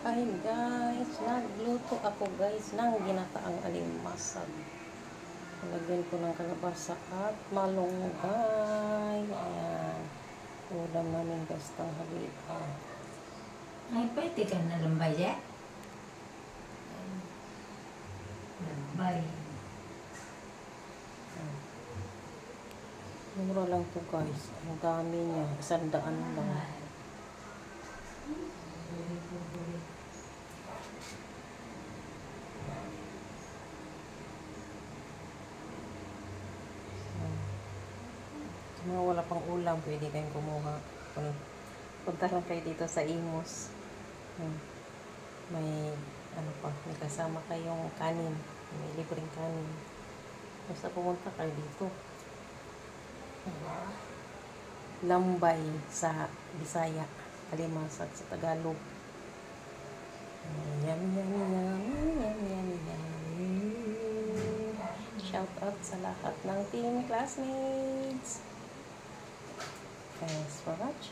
Ay guys, nagluto ako guys ng ginataang alimasag. Lagyan ko ng kalabasa at malunggay. Ayan. Ulam namin guys tanghalian. Ay, pwede ka na lambay ya? Lambay. Mura lang to guys. Ang dami niya. 100 lang. Mga wala pang ulam, pwede kayong kumuha. Punta lang kayo dito sa Imus. May ano pa, may kasama kayong kanin. May libreng kanin. Basta pumunta kayo dito. Lambay sa Bisaya, alimasag sa Tagalog. Yum, yum, yum, yum, yum, yum. Shout out sa lahat ng team classmates. Thanks for watching.